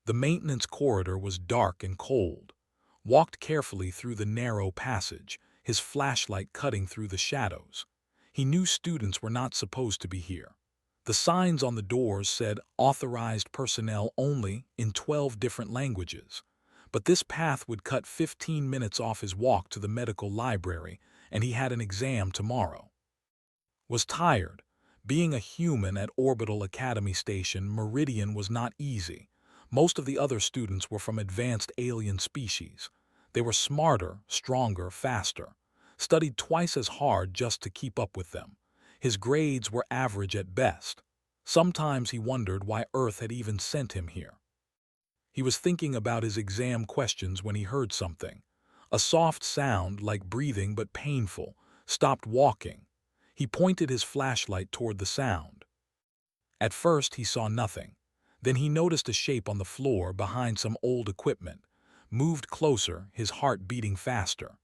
The maintenance corridor was dark and cold. Walked carefully through the narrow passage, his flashlight cutting through the shadows. He knew students were not supposed to be here. The signs on the doors said authorized personnel only in 12 different languages. But this path would cut 15 minutes off his walk to the medical library, and he had an exam tomorrow. Was tired. Being a human at Orbital Academy Station, Meridian was not easy. Most of the other students were from advanced alien species. They were smarter, stronger, faster. Studied twice as hard just to keep up with them. His grades were average at best. Sometimes he wondered why Earth had even sent him here. He was thinking about his exam questions when he heard something. A soft sound, like breathing but painful, stopped walking. He pointed his flashlight toward the sound. At first he saw nothing. Then he noticed a shape on the floor behind some old equipment. Moved closer, his heart beating faster.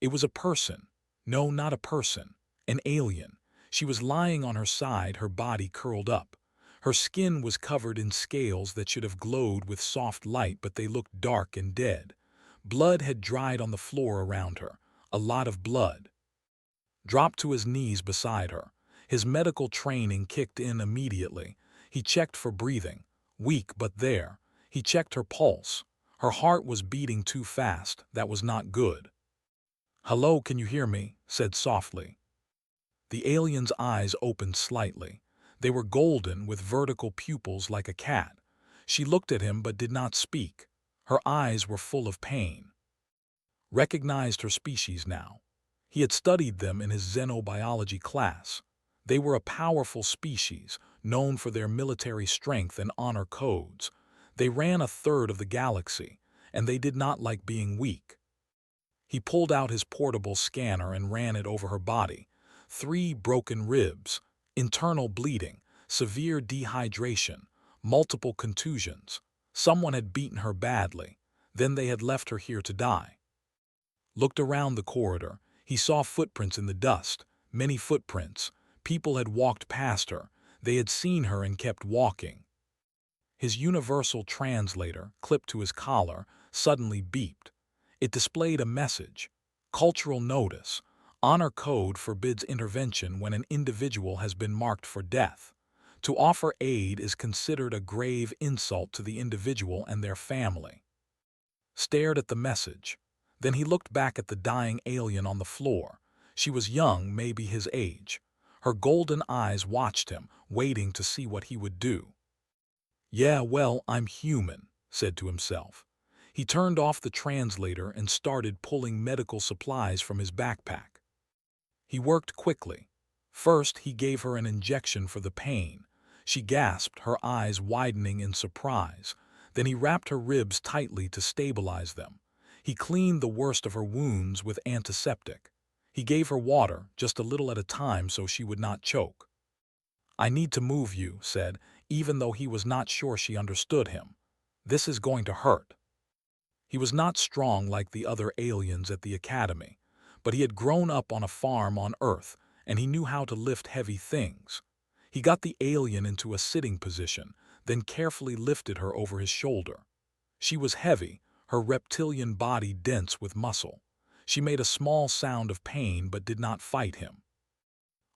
It was a person. No, not a person. An alien. She was lying on her side, her body curled up. Her skin was covered in scales that should have glowed with soft light, but they looked dark and dead. Blood had dried on the floor around her. A lot of blood. Dropped to his knees beside her. His medical training kicked in immediately. He checked for breathing. Weak, but there. He checked her pulse. Her heart was beating too fast. That was not good. "Hello, can you hear me?" said softly. The alien's eyes opened slightly. They were golden with vertical pupils like a cat. She looked at him but did not speak. Her eyes were full of pain. Recognized her species now. He had studied them in his xenobiology class. They were a powerful species, known for their military strength and honor codes. They ran a third of the galaxy, and they did not like being weak. He pulled out his portable scanner and ran it over her body. 3 broken ribs, internal bleeding, severe dehydration, multiple contusions. Someone had beaten her badly. Then they had left her here to die. Looked around the corridor. He saw footprints in the dust, many footprints. People had walked past her. They had seen her and kept walking. His universal translator, clipped to his collar, suddenly beeped. It displayed a message. Cultural notice. Honor code forbids intervention when an individual has been marked for death. To offer aid is considered a grave insult to the individual and their family. Stared at the message. Then he looked back at the dying alien on the floor. She was young, maybe his age. Her golden eyes watched him, waiting to see what he would do. "Yeah, well, I'm human," said to himself. He turned off the translator and started pulling medical supplies from his backpack. He worked quickly. First, he gave her an injection for the pain. She gasped, her eyes widening in surprise. Then he wrapped her ribs tightly to stabilize them. He cleaned the worst of her wounds with antiseptic. He gave her water, just a little at a time so she would not choke. "I need to move you," said, even though he was not sure she understood him. "This is going to hurt." He was not strong like the other aliens at the academy, but he had grown up on a farm on Earth, and he knew how to lift heavy things. He got the alien into a sitting position, then carefully lifted her over his shoulder. She was heavy, her reptilian body dense with muscle. She made a small sound of pain but did not fight him.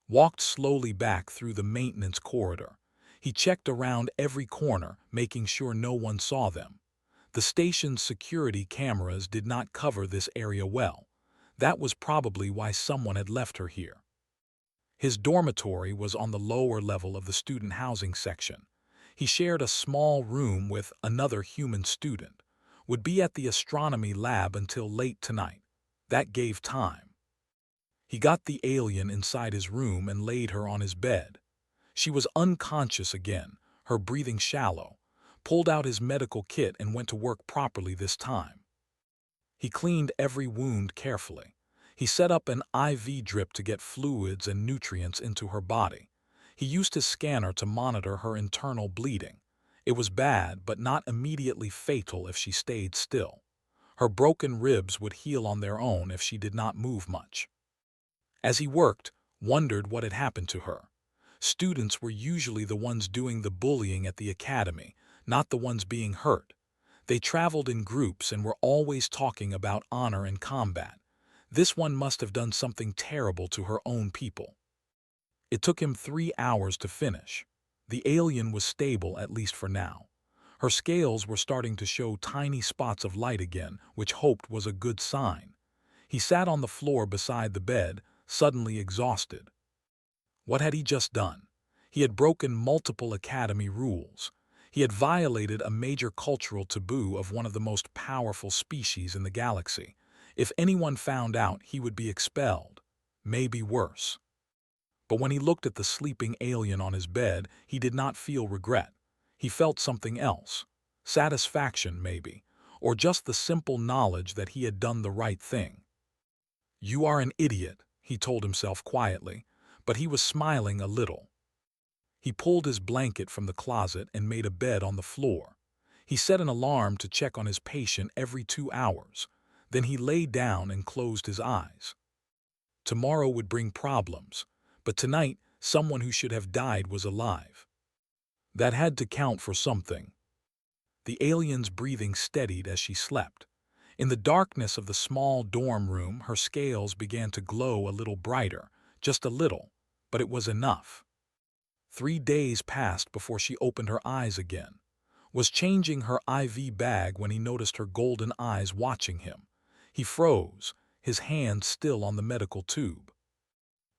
Walked slowly back through the maintenance corridor. He checked around every corner, making sure no one saw them. The station's security cameras did not cover this area well. That was probably why someone had left her here. His dormitory was on the lower level of the student housing section. He shared a small room with another human student. Would be at the astronomy lab until late tonight. That gave time. He got the alien inside his room and laid her on his bed. She was unconscious again, her breathing shallow. Pulled out his medical kit and went to work properly this time. He cleaned every wound carefully. He set up an IV drip to get fluids and nutrients into her body. He used his scanner to monitor her internal bleeding. It was bad, but not immediately fatal if she stayed still. Her broken ribs would heal on their own if she did not move much. As he worked, wondered what had happened to her. Students were usually the ones doing the bullying at the academy, not the ones being hurt. They traveled in groups and were always talking about honor and combat. This one must have done something terrible to her own people. It took him 3 hours to finish. The alien was stable, at least for now. Her scales were starting to show tiny spots of light again, which hoped was a good sign. He sat on the floor beside the bed, suddenly exhausted. What had he just done? He had broken multiple academy rules. He had violated a major cultural taboo of one of the most powerful species in the galaxy. If anyone found out, he would be expelled. Maybe worse. But when he looked at the sleeping alien on his bed, he did not feel regret. He felt something else. Satisfaction, maybe. Or just the simple knowledge that he had done the right thing. "You are an idiot," he told himself quietly, but he was smiling a little. He pulled his blanket from the closet and made a bed on the floor. He set an alarm to check on his patient every 2 hours. Then he lay down and closed his eyes. Tomorrow would bring problems, but tonight someone who should have died was alive. That had to count for something. The alien's breathing steadied as she slept. In the darkness of the small dorm room, her scales began to glow a little brighter, just a little, but it was enough. 3 days passed before she opened her eyes again. Was changing her IV bag when he noticed her golden eyes watching him. He froze, his hand still on the medical tube.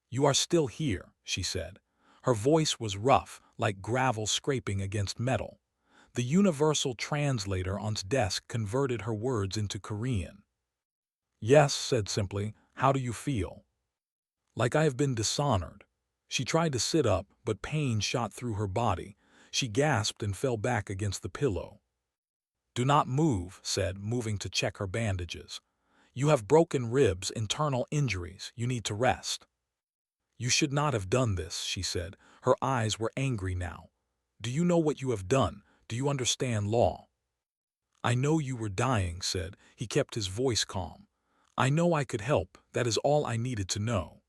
"You are still here," she said. Her voice was rough, like gravel scraping against metal. The universal translator on his desk converted her words into Korean. "Yes," said simply. "How do you feel?" "Like I have been dishonored." She tried to sit up, but pain shot through her body. She gasped and fell back against the pillow. "Do not move," said, moving to check her bandages. "You have broken ribs, internal injuries. You need to rest." "You should not have done this," she said. Her eyes were angry now. "Do you know what you have done? Do you understand law?" "I know you were dying," said. He kept his voice calm. "I know I could help. That is all I needed to know."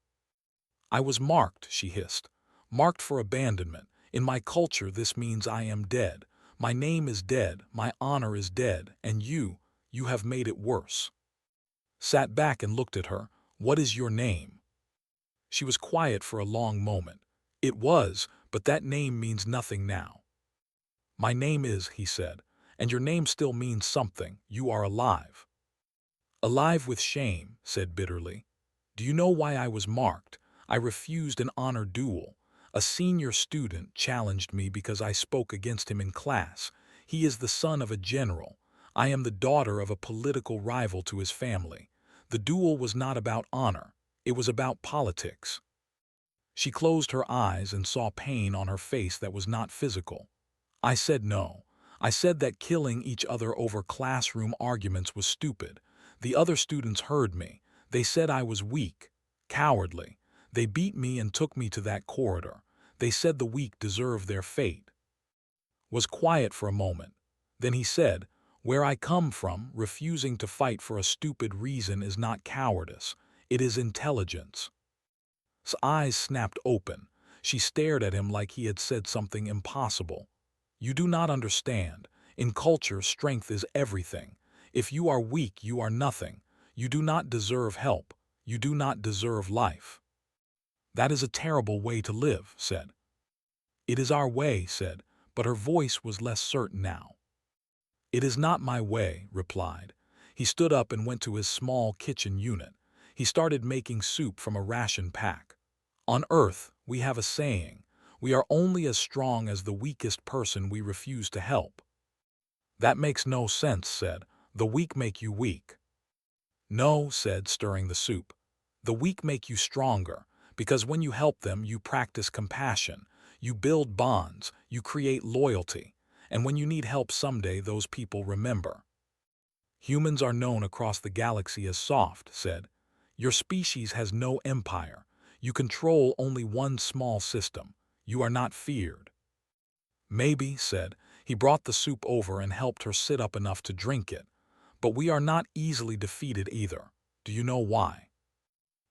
"I was marked," she hissed. "Marked for abandonment. In my culture, this means I am dead. My name is dead, my honor is dead, and you have made it worse." Sat back and looked at her. "What is your name?" She was quiet for a long moment. "It was, but that name means nothing now." "My name is," he said, "and your name still means something. You are alive." "Alive with shame," said bitterly. "Do you know why I was marked? I refused an honor duel. A senior student challenged me because I spoke against him in class. He is the son of a general. I am the daughter of a political rival to his family. The duel was not about honor. It was about politics." She closed her eyes and saw pain on her face that was not physical. "I said no. I said that killing each other over classroom arguments was stupid. The other students heard me. They said I was weak, cowardly. They beat me and took me to that corridor. They said the weak deserve their fate." Was quiet for a moment. Then he said, "Where I come from, refusing to fight for a stupid reason is not cowardice. It is intelligence." His eyes snapped open. She stared at him like he had said something impossible. "You do not understand. In culture, strength is everything. If you are weak, you are nothing. You do not deserve help. You do not deserve life." "That is a terrible way to live," said. "It is our way," said, but her voice was less certain now. "It is not my way," replied. He stood up and went to his small kitchen unit. He started making soup from a ration pack. "On Earth, we have a saying, we are only as strong as the weakest person we refuse to help." "That makes no sense," said. "The weak make you weak." "No," said, stirring the soup. "The weak make you stronger, because when you help them, you practice compassion, you build bonds, you create loyalty, and when you need help someday, those people remember." "Humans are known across the galaxy as soft," said. "Your species has no empire. You control only one small system. You are not feared." "Maybe," said. He brought the soup over and helped her sit up enough to drink it. "But we are not easily defeated either. Do you know why?"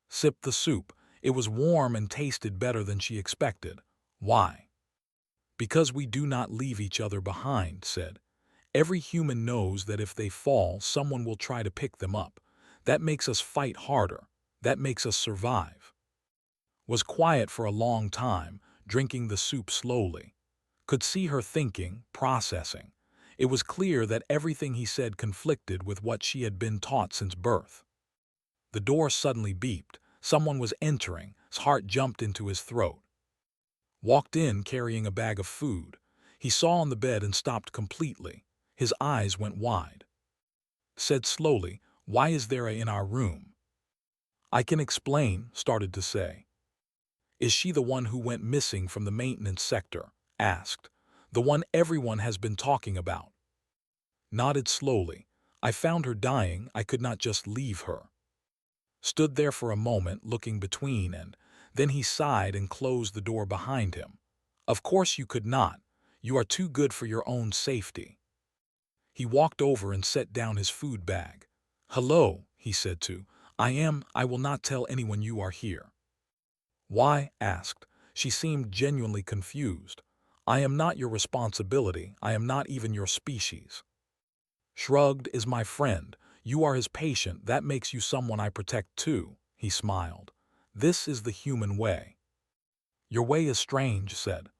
Sipped the soup. It was warm and tasted better than she expected. "Why?" Because we do not leave each other behind, said. Every human knows that if they fall, someone will try to pick them up. That makes us fight harder. That makes us survive. Was quiet for a long time, drinking the soup slowly. Could see her thinking, processing. It was clear that everything he said conflicted with what she had been taught since birth. The door suddenly beeped. Someone was entering. His heart jumped into his throat. Walked in carrying a bag of food. He saw on the bed and stopped completely. His eyes went wide. Said slowly, "Why is there a in our room?" "I can explain," started to say. "Is she the one who went missing from the maintenance sector?" asked. "The one everyone has been talking about." Nodded slowly. "I found her dying. I could not just leave her." Stood there for a moment, looking between, and then he sighed and closed the door behind him. "Of course you could not. You are too good for your own safety." He walked over and set down his food bag. "Hello," he said to. I will not tell anyone you are here." "Why?" asked. She seemed genuinely confused. "I am not your responsibility. I am not even your species." Shrugged. "Is my friend. You are his patient. That makes you someone I protect too." He smiled. "This is the human way." "Your way is strange," said.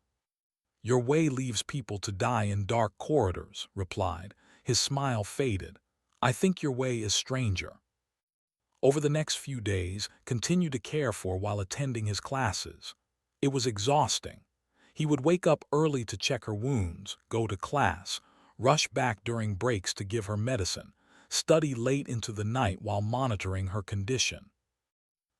"Your way leaves people to die in dark corridors," replied. His smile faded. "I think your way is stranger." Over the next few days, continued to care for while attending his classes. It was exhausting. He would wake up early to check her wounds, go to class, rush back during breaks to give her medicine, study late into the night while monitoring her condition.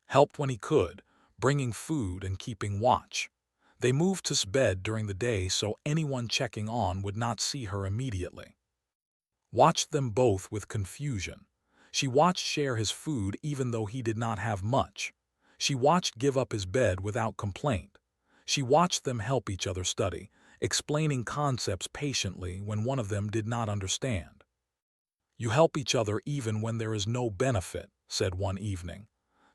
Helped when he could, bringing food and keeping watch. They moved to bed during the day so anyone checking on would not see her immediately. Watched them both with confusion. She watched share his food even though he did not have much. She watched give up his bed without complaint. She watched them help each other study, explaining concepts patiently when one of them did not understand. "You help each other even when there is no benefit," said one evening.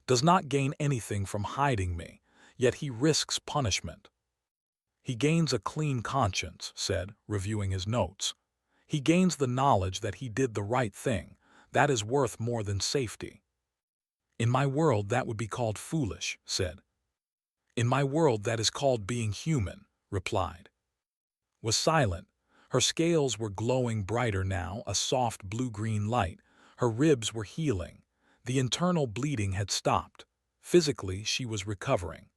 "Does not gain anything from hiding me, yet he risks punishment." "He gains a clean conscience," said, reviewing his notes. "He gains the knowledge that he did the right thing. That is worth more than safety." "In my world that would be called foolish," said. "In my world that is called being human," replied. Was silent. Her scales were glowing brighter now, a soft blue-green light. Her ribs were healing. The internal bleeding had stopped. Physically, she was recovering.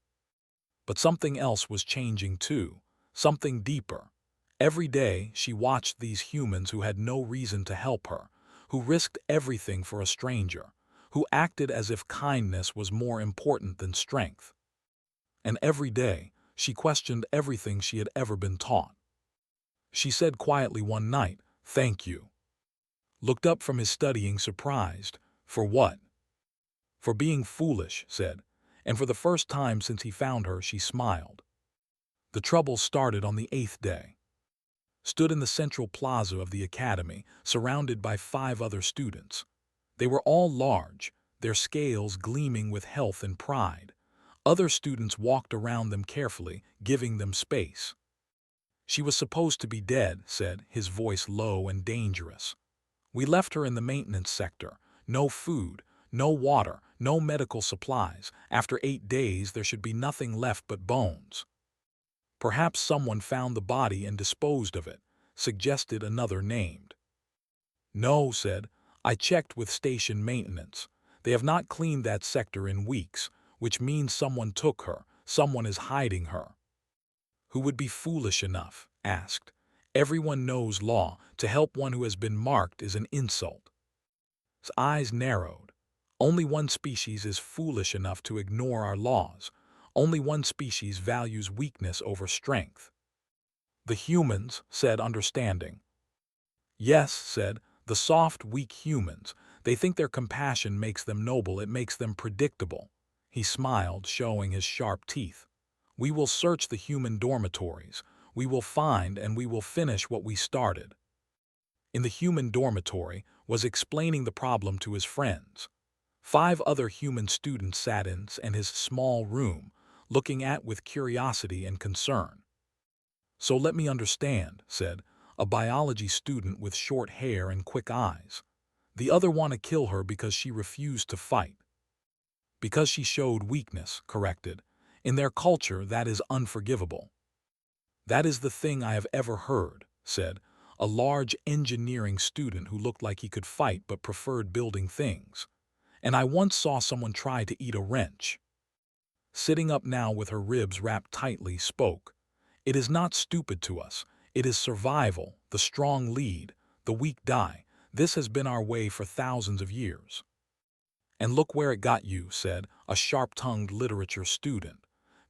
But something else was changing too, something deeper. Every day, she watched these humans who had no reason to help her, who risked everything for a stranger, who acted as if kindness was more important than strength. And every day, she questioned everything she had ever been taught. She said quietly one night, "Thank you." Looked up from his studying surprised. "For what?" "For being foolish," said, and for the first time since he found her, she smiled. The trouble started on the 8th day. Stood in the central plaza of the academy, surrounded by 5 other students. They were all large, their scales gleaming with health and pride. Other students walked around them carefully, giving them space. "She was supposed to be dead," said, his voice low and dangerous. "We left her in the maintenance sector. No food, no water, no medical supplies. After 8 days there should be nothing left but bones." "Perhaps someone found the body and disposed of it," suggested another named. "No," said, "I checked with station maintenance. They have not cleaned that sector in weeks, which means someone took her, someone is hiding her." "Who would be foolish enough?" asked. "Everyone knows law. To help one who has been marked is an insult." His eyes narrowed. "Only one species is foolish enough to ignore our laws. Only one species values weakness over strength." "The humans," said, understanding. "Yes," said, "the soft, weak humans. They think their compassion makes them noble, it makes them predictable." He smiled, showing his sharp teeth. "We will search the human dormitories. We will find and we will finish what we started." In the human dormitory, was explaining the problem to his friends. 5 other human students sat in his small room, looking at with curiosity and concern. So let me understand, said a biology student with short hair and quick eyes. The other want to kill her because she refused to fight. Because she showed weakness, corrected. In their culture, that is unforgivable. That is the thing I have ever heard, said a large engineering student who looked like he could fight but preferred building things. And I once saw someone try to eat a wrench. Sitting up now with her ribs wrapped tightly, spoke. It is not stupid to us. It is survival, the strong lead, the weak die. This has been our way for thousands of years. And look where it got you, said a sharp-tongued literature student.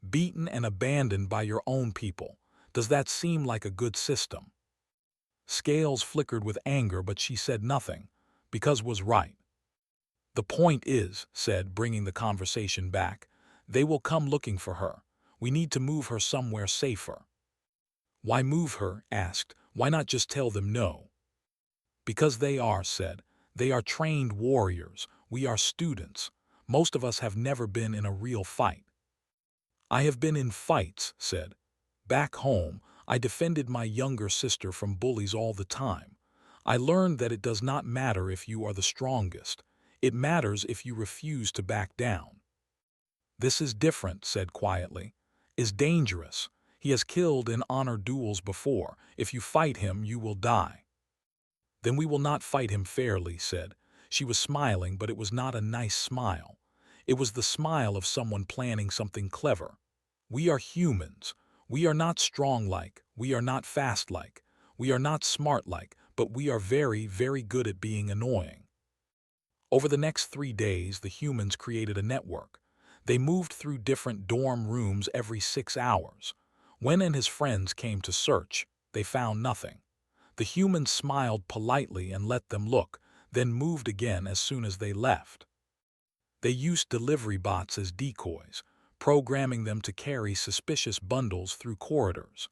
Beaten and abandoned by your own people. Does that seem like a good system? Scales flickered with anger, but she said nothing, because was right. The point is, said, bringing the conversation back, they will come looking for her. We need to move her somewhere safer. Why move her? Asked. Why not just tell them no? Because they are, said. They are trained warriors. We are students. Most of us have never been in a real fight. I have been in fights, said. Back home, I defended my younger sister from bullies all the time. I learned that it does not matter if you are the strongest. It matters if you refuse to back down. This is different, said quietly. Is dangerous. He has killed in honor duels before. If you fight him, you will die. Then we will not fight him fairly, said. She was smiling, but it was not a nice smile. It was the smile of someone planning something clever. We are humans. We are not strong-like. We are not fast-like. We are not smart-like, but we are very, very good at being annoying. Over the next 3 days, the humans created a network. They moved through different dorm rooms every 6 hours. When and his friends came to search, they found nothing. The humans smiled politely and let them look, then moved again as soon as they left. They used delivery bots as decoys, programming them to carry suspicious bundles through corridors.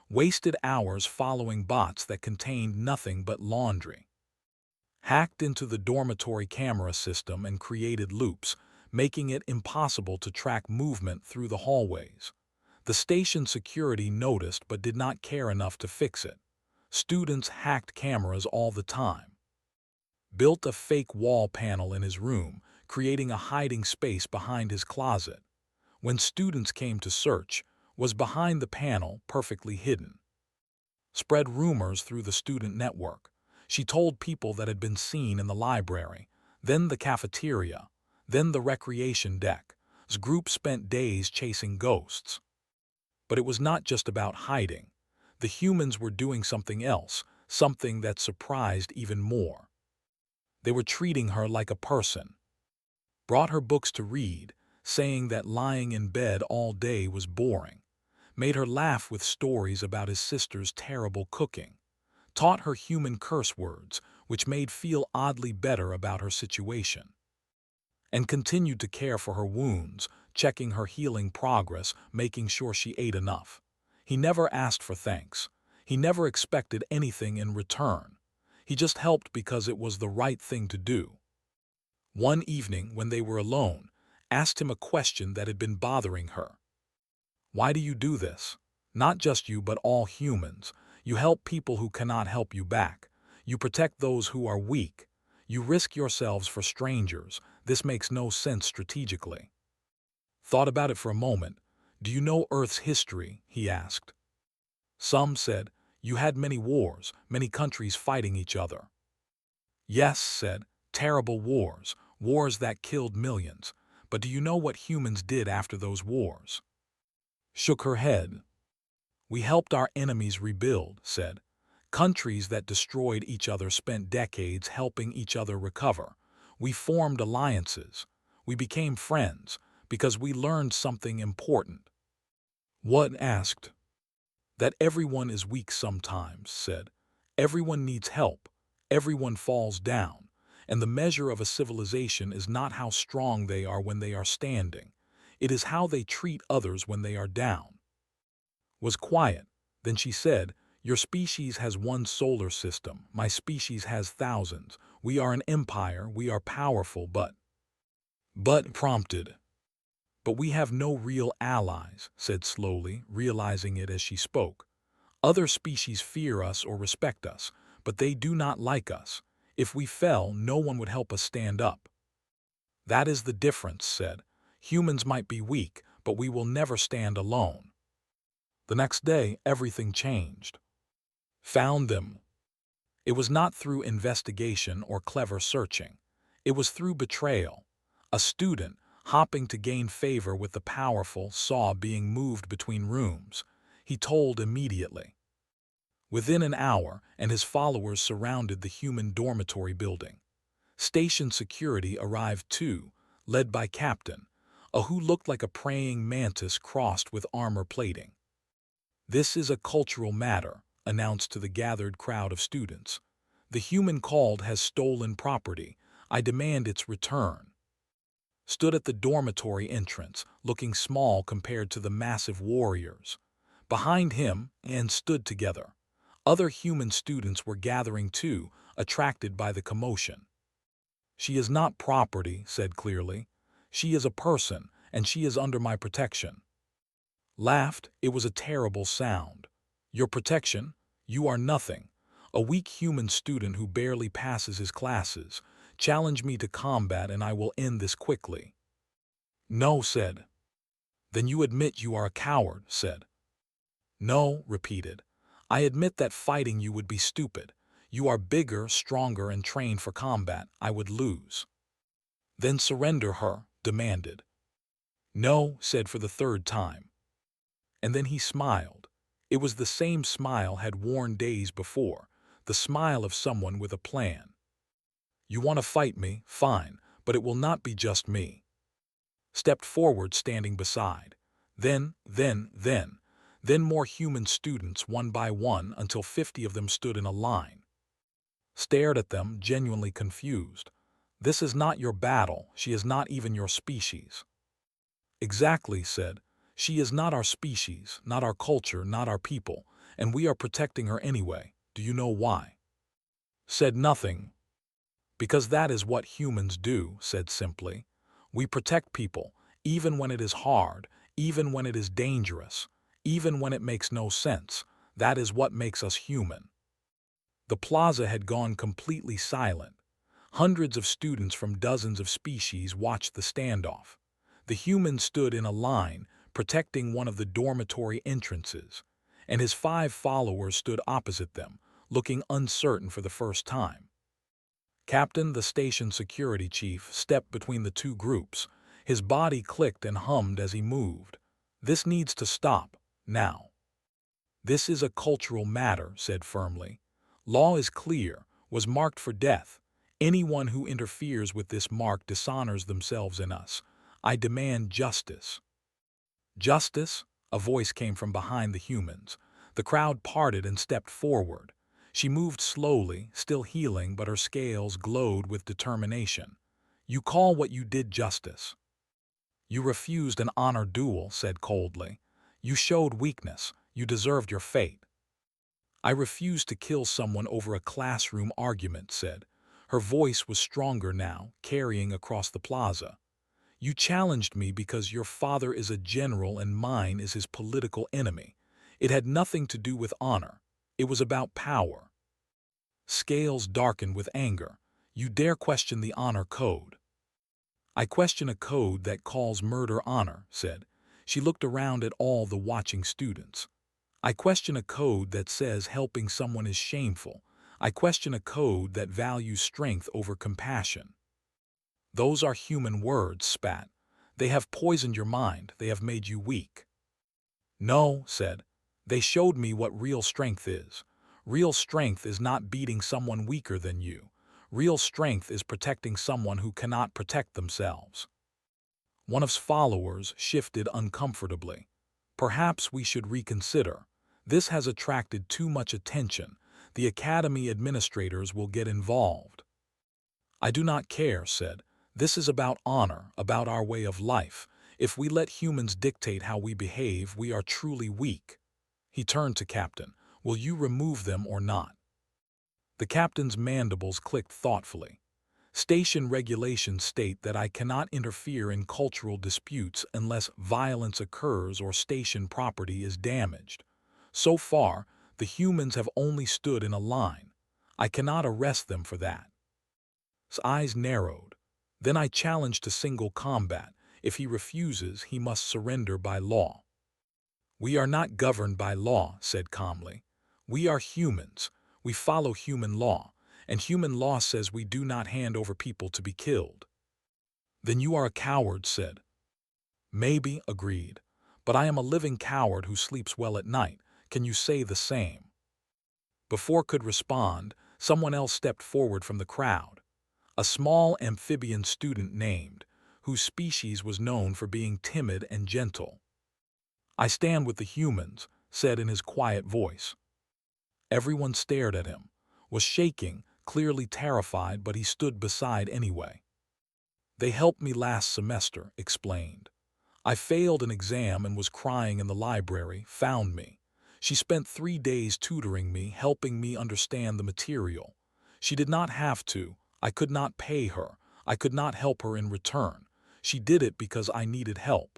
Wasted hours following bots that contained nothing but laundry. Hacked into the dormitory camera system and created loops, making it impossible to track movement through the hallways. The station security noticed but did not care enough to fix it. Students hacked cameras all the time. Built a fake wall panel in his room, creating a hiding space behind his closet. When students came to search, was behind the panel, perfectly hidden. Spread rumors through the student network. She told people that had been seen in the library, then the cafeteria, then the recreation deck. His group spent days chasing ghosts. But it was not just about hiding. The humans were doing something else, something that surprised even more. They were treating her like a person. Brought her books to read, saying that lying in bed all day was boring. Made her laugh with stories about his sister's terrible cooking. Taught her human curse words, which made feel oddly better about her situation. And continued to care for her wounds, checking her healing progress, making sure she ate enough. He never asked for thanks. He never expected anything in return. He just helped because it was the right thing to do. One evening, when they were alone, asked him a question that had been bothering her. Why do you do this? Not just you, but all humans. You help people who cannot help you back. You protect those who are weak. You risk yourselves for strangers. This makes no sense strategically. Thought about it for a moment. Do you know Earth's history? He asked. Some said, you had many wars, many countries fighting each other. Yes, said, terrible wars, wars that killed millions. But do you know what humans did after those wars? Shook her head. We helped our enemies rebuild, said. Countries that destroyed each other spent decades helping each other recover. We formed alliances. We became friends because we learned something important. What? Asked. That everyone is weak sometimes, said. Everyone needs help. Everyone falls down. And the measure of a civilization is not how strong they are when they are standing. It is how they treat others when they are down. Was quiet. Then she said, your species has one solar system. My species has thousands. We are an empire. We are powerful, but prompted. But we have no real allies, said slowly, realizing it as she spoke. Other species fear us or respect us, but they do not like us. If we fell, no one would help us stand up. That is the difference, said. Humans might be weak, but we will never stand alone. The next day, everything changed. Found them. It was not through investigation or clever searching. It was through betrayal. A student, hopping to gain favor with the powerful, saw being moved between rooms. He told immediately. Within an hour, and his followers surrounded the human dormitory building. Station security arrived too, led by Captain, who looked like a praying mantis crossed with armor plating. This is a cultural matter, announced to the gathered crowd of students. The human called has stolen property. I demand its return. Stood at the dormitory entrance, looking small compared to the massive warriors. Behind him, and stood together. Other human students were gathering too, attracted by the commotion. She is not property, said clearly. She is a person, and she is under my protection. Laughed, it was a terrible sound. Your protection? You are nothing. A weak human student who barely passes his classes. Challenge me to combat and I will end this quickly. No, said. Then you admit you are a coward, said. No, repeated. I admit that fighting you would be stupid. You are bigger, stronger, and trained for combat. I would lose. Then surrender her, demanded. No, said for the third time. And then he smiled. It was the same smile had worn days before, the smile of someone with a plan. You want to fight me? Fine, but it will not be just me. Stepped forward, standing beside. Then more human students, one by one, until 50 of them stood in a line. Stared at them, genuinely confused. This is not your battle. She is not even your species. Exactly, said. She is not our species, not our culture, not our people, and we are protecting her anyway. Do you know why? Said nothing. Because that is what humans do, said simply. We protect people, even when it is hard, even when it is dangerous, even when it makes no sense. That is what makes us human. The plaza had gone completely silent. Hundreds of students from dozens of species watched the standoff. The human stood in a line, protecting one of the dormitory entrances, and his 5 followers stood opposite them, looking uncertain for the first time. Captain, the station security chief, stepped between the two groups. His body clicked and hummed as he moved. This needs to stop, now. This is a cultural matter, said firmly. Law is clear, was marked for death. Anyone who interferes with this mark dishonors themselves and us. I demand justice. Justice? A voice came from behind the humans. The crowd parted and stepped forward. She moved slowly, still healing, but her scales glowed with determination. You call what you did justice. You refused an honor duel, said coldly. You showed weakness. You deserved your fate. I refused to kill someone over a classroom argument, said. Her voice was stronger now, carrying across the plaza. You challenged me because your father is a general and mine is his political enemy. It had nothing to do with honor. It was about power. Scales darkened with anger. You dare question the honor code. I question a code that calls murder honor, said. She looked around at all the watching students. I question a code that says helping someone is shameful. I question a code that values strength over compassion. Those are human words, spat. They have poisoned your mind. They have made you weak. No, said. They showed me what real strength is. Real strength is not beating someone weaker than you. Real strength is protecting someone who cannot protect themselves. One of his followers shifted uncomfortably. Perhaps we should reconsider. This has attracted too much attention. The academy administrators will get involved. I do not care, said. This is about honor, about our way of life. If we let humans dictate how we behave, we are truly weak. He turned to Captain. Will you remove them or not? The captain's mandibles clicked thoughtfully. Station regulations state that I cannot interfere in cultural disputes unless violence occurs or station property is damaged. So far, The humans have only stood in a line. I cannot arrest them for that. His eyes narrowed. Then I challenge to single combat. If he refuses, he must surrender by law. We are not governed by law, said calmly. We are humans. We follow human law, and human law says we do not hand over people to be killed. Then you are a coward, said. Maybe, agreed. But I am a living coward who sleeps well at night. Can you say the same? Before could respond, someone else stepped forward from the crowd. A small amphibian student named, whose species was known for being timid and gentle. I stand with the humans, said in his quiet voice. Everyone stared at him, was shaking, clearly terrified, but he stood beside anyway. They helped me last semester, explained. I failed an exam and was crying in the library, found me. She spent 3 days tutoring me, helping me understand the material. She did not have to. I could not pay her. I could not help her in return. She did it because I needed help.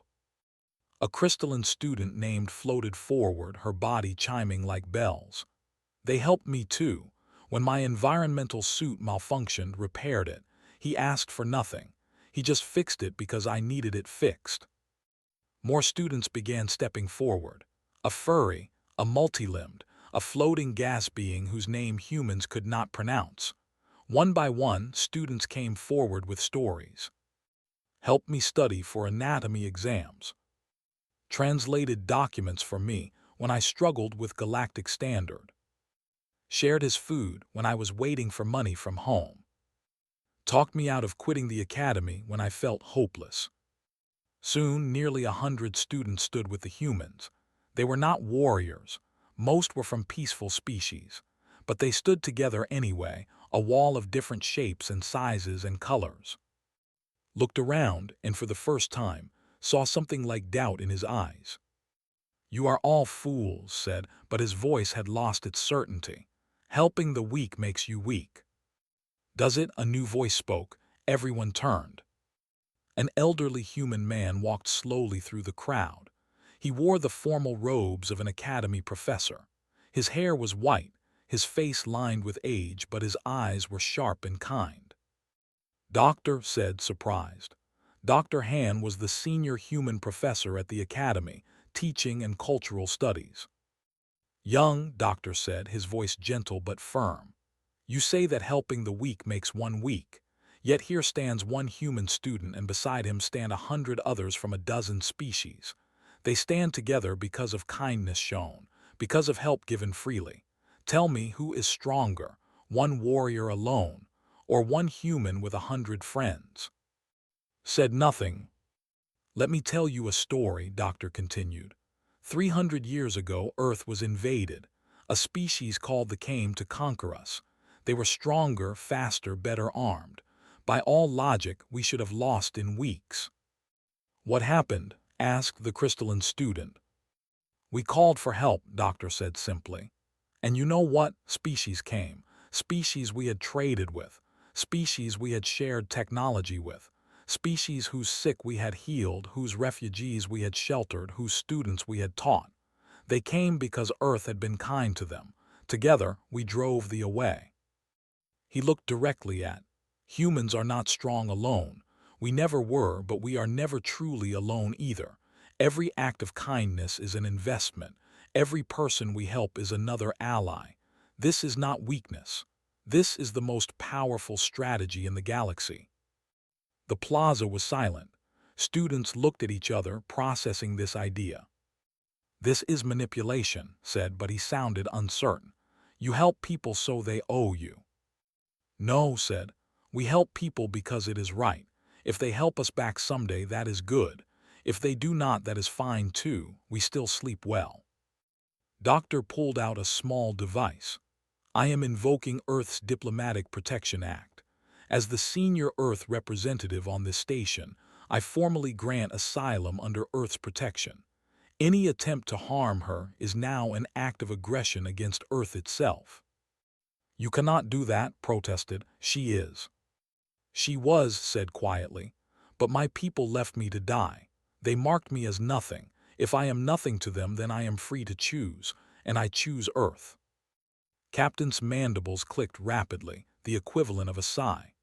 A crystalline student named floated forward, her body chiming like bells. They helped me too. When my environmental suit malfunctioned, repaired it. He asked for nothing. He just fixed it because I needed it fixed. More students began stepping forward. A furry, a multi-limbed, a floating gas being whose name humans could not pronounce. One by one, students came forward with stories. Helped me study for anatomy exams. Translated documents for me when I struggled with Galactic Standard. Shared his food when I was waiting for money from home. Talked me out of quitting the academy when I felt hopeless. Soon, nearly 100 students stood with the humans. They were not warriors. Most were from peaceful species. But they stood together anyway, a wall of different shapes and sizes and colors. Looked around, and for the first time, saw something like doubt in his eyes. You are all fools, said, but his voice had lost its certainty. Helping the weak makes you weak. Does it? A new voice spoke. Everyone turned. An elderly human man walked slowly through the crowd. He wore the formal robes of an academy professor. His hair was white, his face lined with age, but his eyes were sharp and kind. Doctor, said, surprised. Dr. Han was the senior human professor at the academy, teaching and cultural studies. Young, Doctor said, his voice gentle but firm. You say that helping the weak makes one weak. Yet here stands one human student and beside him stand 100 others from a dozen species. They stand together because of kindness shown, because of help given freely. Tell me who is stronger, one warrior alone, or one human with 100 friends? Said nothing. Let me tell you a story, Doctor continued. 300 years ago, Earth was invaded. A species called the came to conquer us. They were stronger, faster, better armed. By all logic, we should have lost in weeks. What happened? Asked the crystalline student. We called for help, Doctor said simply. And you know what? Species came. Species we had traded with. Species we had shared technology with. Species whose sick we had healed, whose refugees we had sheltered, whose students we had taught. They came because Earth had been kind to them. Together, we drove the away. He looked directly at. Humans are not strong alone. We never were, but we are never truly alone either. Every act of kindness is an investment. Every person we help is another ally. This is not weakness. This is the most powerful strategy in the galaxy. The plaza was silent. Students looked at each other, processing this idea. This is manipulation, said, but he sounded uncertain. You help people so they owe you. No, said. We help people because it is right. If they help us back someday, that is good. If they do not, that is fine too. We still sleep well. Doctor pulled out a small device. I am invoking Earth's Diplomatic Protection Act. As the senior Earth representative on this station, I formally grant asylum under Earth's protection. Any attempt to harm her is now an act of aggression against Earth itself. You cannot do that, protested. She is. She was, said quietly, but my people left me to die. They marked me as nothing. If I am nothing to them, then I am free to choose. and I choose Earth." Captain's mandibles clicked rapidly, the equivalent of a sigh.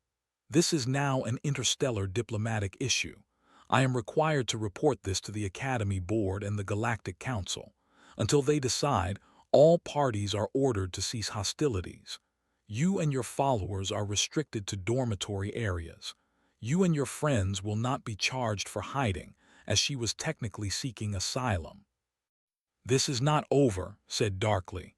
"This is now an interstellar diplomatic issue. I am required to report this to the Academy Board and the Galactic Council. Until they decide, all parties are ordered to cease hostilities. You and your followers are restricted to dormitory areas. You and your friends will not be charged for hiding, as she was technically seeking asylum." "This is not over," said darkly.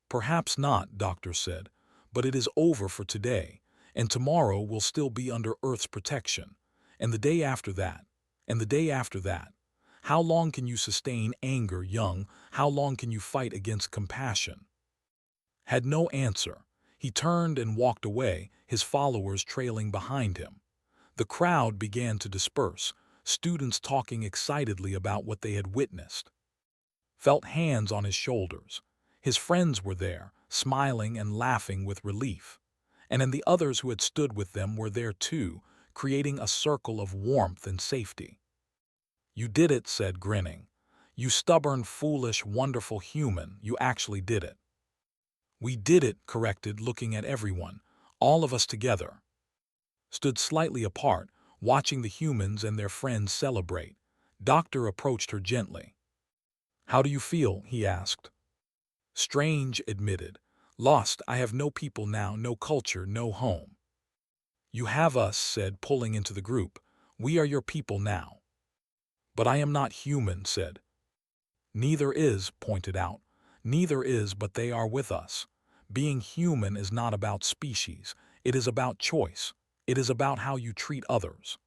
"Perhaps not," Doctor said, "but it is over for today, and tomorrow will still be under Earth's protection, and the day after that, and the day after that. How long can you sustain anger, young? How long can you fight against compassion?" Had no answer. He turned and walked away, his followers trailing behind him. The crowd began to disperse, students talking excitedly about what they had witnessed. Felt hands on his shoulders. His friends were there, smiling and laughing with relief. And the others who had stood with them were there too, creating a circle of warmth and safety. "You did it," said, grinning. "You stubborn, foolish, wonderful human, you actually did it." "We did it," corrected, looking at everyone. "All of us together." Stood slightly apart, watching the humans and their friends celebrate. Doctor approached her gently. "How do you feel?" he asked. "Strange," admitted. "Lost. I have no people now, no culture, no home." "You have us," said, pulling into the group. "We are your people now." "But I am not human," said. "Neither is," pointed out. "Neither is, but they are with us. Being human is not about species. It is about choice. It is about how you treat others."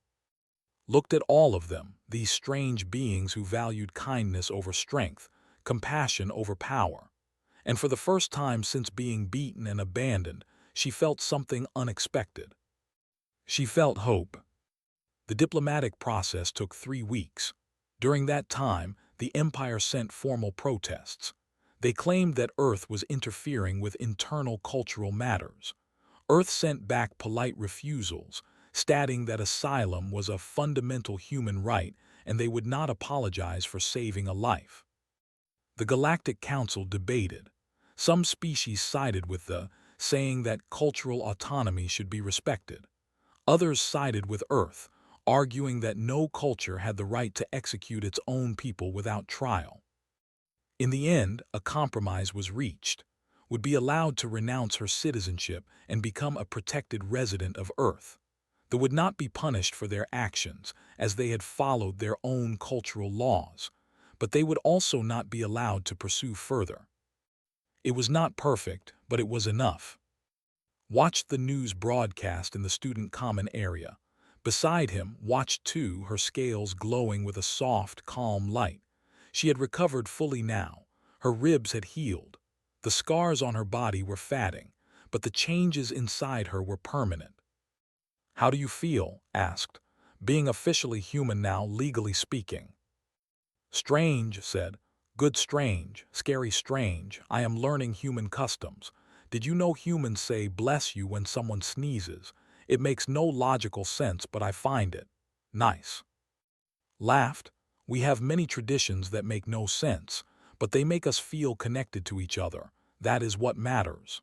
Looked at all of them, these strange beings who valued kindness over strength, compassion over power. And for the first time since being beaten and abandoned, she felt something unexpected. She felt hope. The diplomatic process took 3 weeks. During that time, the Empire sent formal protests. They claimed that Earth was interfering with internal cultural matters. Earth sent back polite refusals, stating that asylum was a fundamental human right and they would not apologize for saving a life. The Galactic Council debated. Some species sided with saying that cultural autonomy should be respected. Others sided with Earth, arguing that no culture had the right to execute its own people without trial. In the end, a compromise was reached. Would be allowed to renounce her citizenship and become a protected resident of Earth. They would not be punished for their actions, as they had followed their own cultural laws, but they would also not be allowed to pursue further. It was not perfect, but it was enough. Watched the news broadcast in the student common area. Beside him, watched too, her scales glowing with a soft, calm light. She had recovered fully now. Her ribs had healed. The scars on her body were fading, but the changes inside her were permanent. "How do you feel?" asked. "Being officially human now, legally speaking." "Strange," said. "Good strange, scary strange. I am learning human customs. Did you know humans say bless you when someone sneezes? It makes no logical sense, but I find it nice." Laughed. "We have many traditions that make no sense, but they make us feel connected to each other. That is what matters."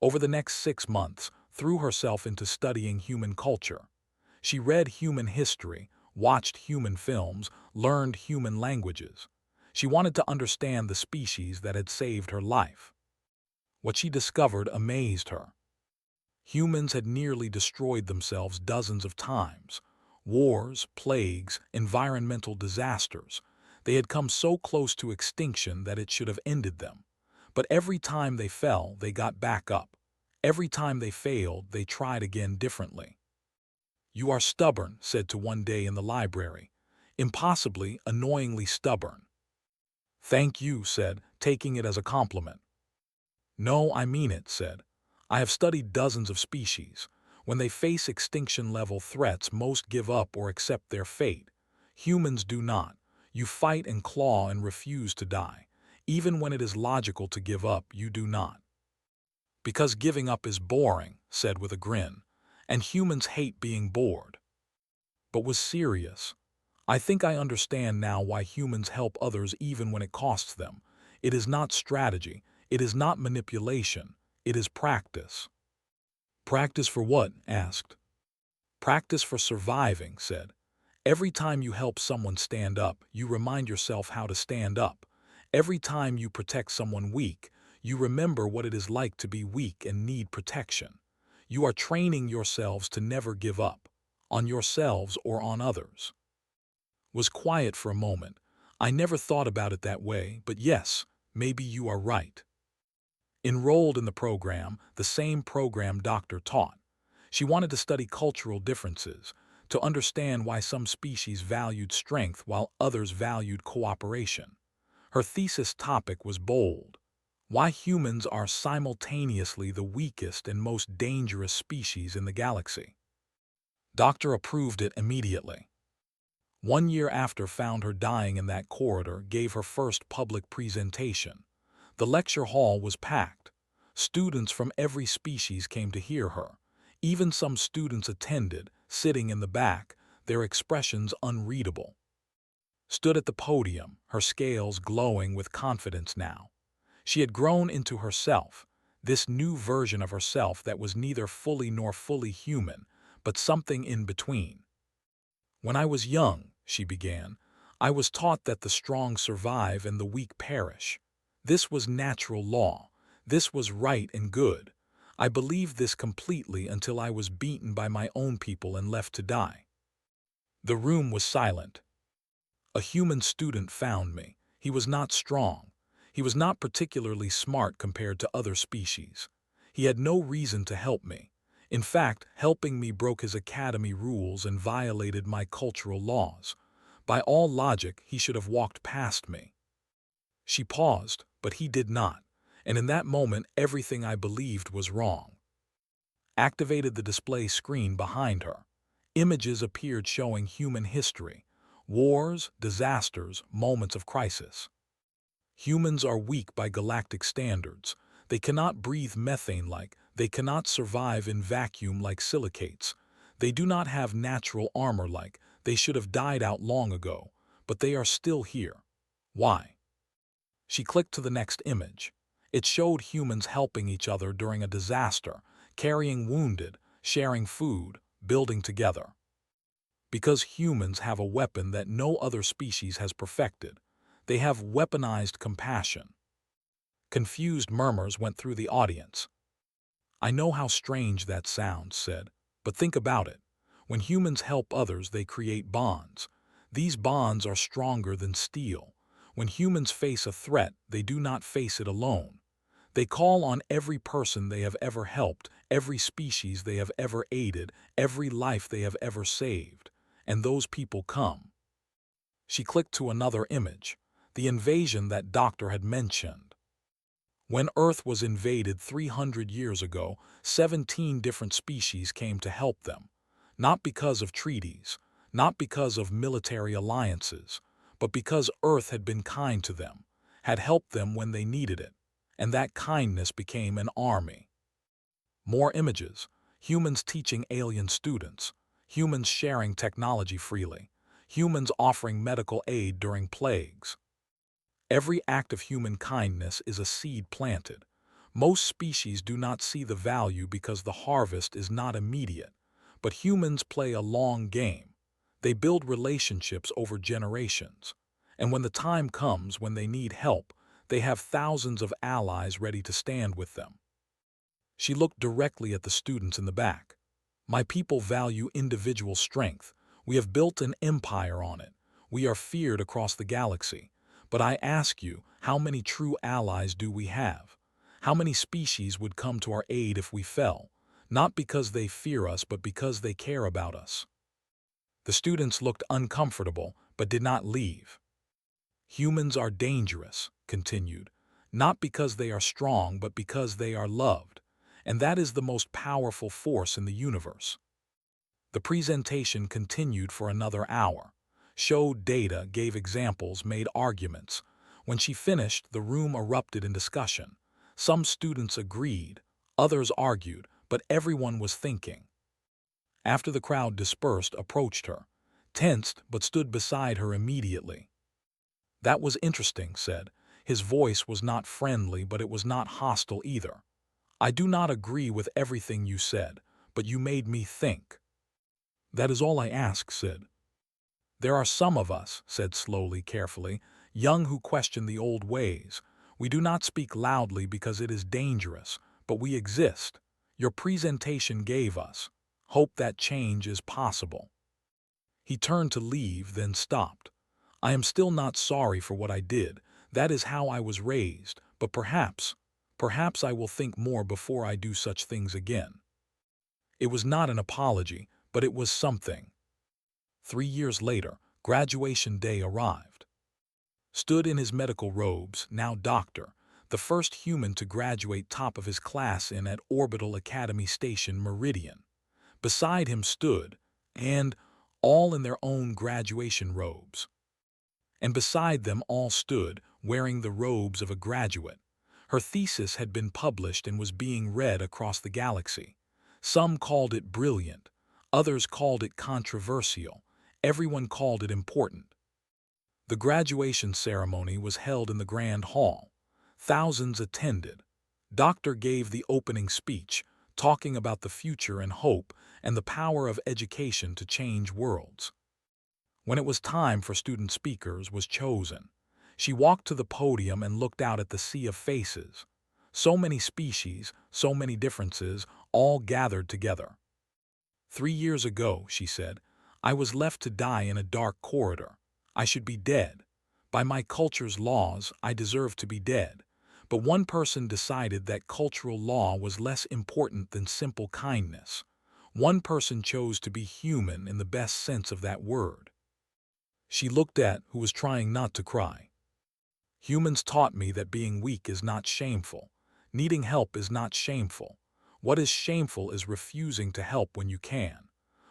Over the next 6 months, threw herself into studying human culture. She read human history, watched human films, learned human languages. She wanted to understand the species that had saved her life. What she discovered amazed her. Humans had nearly destroyed themselves dozens of times. Wars, plagues, environmental disasters. They had come so close to extinction that it should have ended them. But every time they fell, they got back up. Every time they failed, they tried again differently. "You are stubborn," said to one day in the library. "Impossibly, annoyingly stubborn." "Thank you," said, taking it as a compliment. "No, I mean it," said. "I have studied dozens of species. When they face extinction-level threats, most give up or accept their fate. Humans do not. You fight and claw and refuse to die. Even when it is logical to give up, you do not." "Because giving up is boring," said with a grin. "And humans hate being bored." But was serious. "I think I understand now why humans help others even when it costs them. It is not strategy. It is not manipulation. It is practice. Practice for what? Asked. Practice for surviving, said. Every time you help someone stand up, you remind yourself how to stand up. Every time you protect someone weak, you remember what it is like to be weak and need protection. You are training yourselves to never give up, on yourselves or on others. Was quiet for a moment. I never thought about it that way, but yes, maybe you are right. Enrolled in the program, the same program Doctor taught. She wanted to study cultural differences, to understand why some species valued strength while others valued cooperation. Her thesis topic was bold: why humans are simultaneously the weakest and most dangerous species in the galaxy. Doctor approved it immediately. 1 year after found her dying in that corridor, gave her first public presentation. The lecture hall was packed. Students from every species came to hear her. Even some students attended, sitting in the back, their expressions unreadable. Stood at the podium, her scales glowing with confidence now. She had grown into herself, this new version of herself that was neither fully nor fully human, but something in between. When I was young, she began, I was taught that the strong survive and the weak perish. This was natural law. This was right and good. I believed this completely until I was beaten by my own people and left to die. The room was silent. A human student found me. He was not strong. He was not particularly smart compared to other species. He had no reason to help me. In fact, helping me broke his academy rules and violated my cultural laws. By all logic, he should have walked past me. She paused, but he did not, and in that moment everything I believed was wrong. Activated the display screen behind her. Images appeared showing human history, wars, disasters, moments of crisis. Humans are weak by galactic standards. They cannot breathe methane-like, they cannot survive in vacuum like silicates. They do not have natural armor-like, they should have died out long ago, but they are still here. Why? She clicked to the next image. It showed humans helping each other during a disaster, carrying wounded, sharing food, building together. Because humans have a weapon that no other species has perfected. They have weaponized compassion. Confused murmurs went through the audience. I know how strange that sounds, said, but think about it. When humans help others, they create bonds. These bonds are stronger than steel. When humans face a threat, they do not face it alone. They call on every person they have ever helped, every species they have ever aided, every life they have ever saved. And those people come. She clicked to another image, the invasion that Doctor had mentioned. When Earth was invaded 300 years ago, 17 different species came to help them. Not because of treaties, not because of military alliances, but because Earth had been kind to them, had helped them when they needed it, and that kindness became an army. More images, humans teaching alien students, humans sharing technology freely, humans offering medical aid during plagues. Every act of human kindness is a seed planted. Most species do not see the value because the harvest is not immediate, but humans play a long game. They build relationships over generations, and when the time comes when they need help, they have thousands of allies ready to stand with them. She looked directly at the students in the back. My people value individual strength. We have built an empire on it. We are feared across the galaxy. But I ask you, how many true allies do we have? How many species would come to our aid if we fell? Not because they fear us, but because they care about us. The students looked uncomfortable, but did not leave. Humans are dangerous, continued, not because they are strong, but because they are loved. And that is the most powerful force in the universe. The presentation continued for another hour. Showed data, gave examples, made arguments. When she finished, the room erupted in discussion. Some students agreed, others argued, but everyone was thinking. After the crowd dispersed, approached her, tensed but stood beside her immediately. That was interesting, said. His voice was not friendly, but it was not hostile either. "I do not agree with everything you said, but you made me think." "That is all I ask," said. "There are some of us," said slowly, carefully, "young who question the old ways. We do not speak loudly because it is dangerous, but we exist. Your presentation gave us hope that change is possible." He turned to leave, then stopped. "I am still not sorry for what I did. That is how I was raised, but perhaps I will think more before I do such things again." It was not an apology, but it was something. 3 years later, graduation day arrived. Stood in his medical robes, now doctor, the first human to graduate top of his class in at Orbital Academy Station Meridian. Beside him stood, and all in their own graduation robes. And beside them all stood, wearing the robes of a graduate. Her thesis had been published and was being read across the galaxy. Some called it brilliant, others called it controversial, everyone called it important. The graduation ceremony was held in the Grand Hall. Thousands attended. Doctor gave the opening speech, talking about the future and hope and the power of education to change worlds. When it was time for student speakers was chosen, she walked to the podium and looked out at the sea of faces. So many species, so many differences, all gathered together. "3 years ago," she said, "I was left to die in a dark corridor. I should be dead. By my culture's laws, I deserve to be dead. But one person decided that cultural law was less important than simple kindness. One person chose to be human in the best sense of that word." She looked at who was trying not to cry. "Humans taught me that being weak is not shameful. Needing help is not shameful. What is shameful is refusing to help when you can.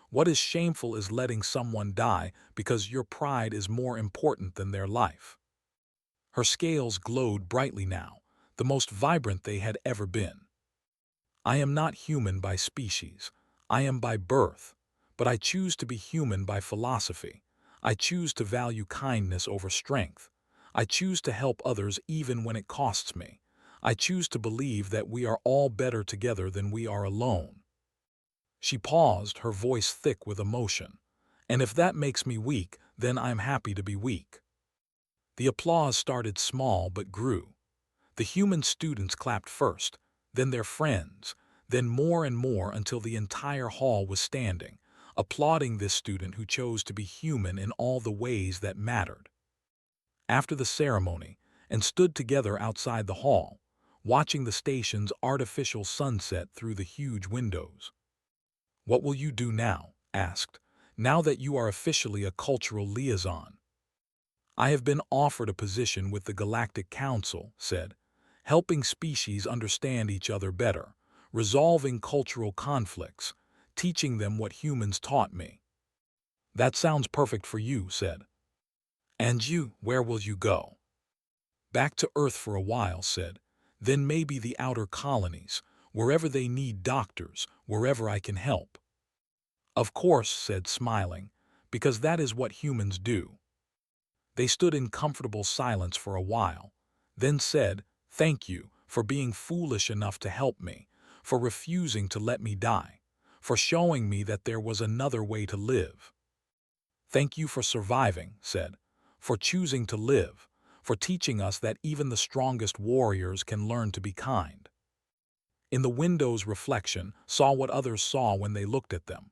What is shameful is letting someone die because your pride is more important than their life." Her scales glowed brightly now, the most vibrant they had ever been. "I am not human by species. I am by birth. But I choose to be human by philosophy. I choose to value kindness over strength. I choose to help others even when it costs me. I choose to believe that we are all better together than we are alone." She paused, her voice thick with emotion. "And if that makes me weak, then I'm happy to be weak." The applause started small but grew. The human students clapped first, then their friends, then more and more until the entire hall was standing, applauding this student who chose to be human in all the ways that mattered. After the ceremony, and stood together outside the hall, watching the station's artificial sunset through the huge windows. "What will you do now?" asked, "now that you are officially a cultural liaison?" "I have been offered a position with the Galactic Council," said, "helping species understand each other better, resolving cultural conflicts, teaching them what humans taught me." "That sounds perfect for you," said. "And you, where will you go?" "Back to Earth for a while," said. "Then maybe the outer colonies, wherever they need doctors, wherever I can help." "Of course," said, smiling, "because that is what humans do." They stood in comfortable silence for a while, then said, "Thank you for being foolish enough to help me, for refusing to let me die, for showing me that there was another way to live." "Thank you for surviving," said, "for choosing to live, for teaching us that even the strongest warriors can learn to be kind." In the window's reflection saw what others saw when they looked at them.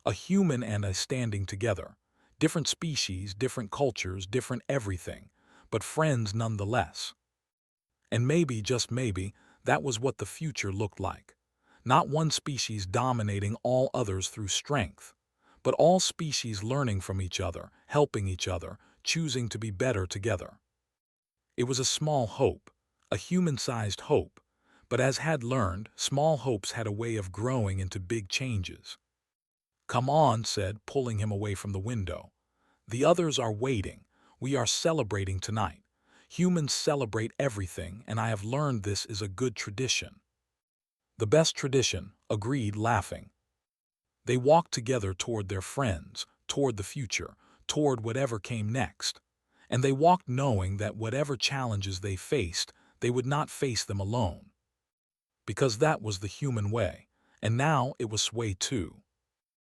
A human and a standing together. Different species, different cultures, different everything, but friends nonetheless. And maybe, just maybe, that was what the future looked like. Not one species dominating all others through strength, but all species learning from each other, helping each other, choosing to be better together. It was a small hope, a human-sized hope, but as had learned, small hopes had a way of growing into big changes. "Come on," said, pulling him away from the window. "The others are waiting. We are celebrating tonight. Humans celebrate everything, and I have learned this is a good tradition." "The best tradition," agreed, laughing. They walked together toward their friends, toward the future, toward whatever came next. and they walked knowing that whatever challenges they faced, they would not face them alone. Because that was the human way, and now it was Sway too.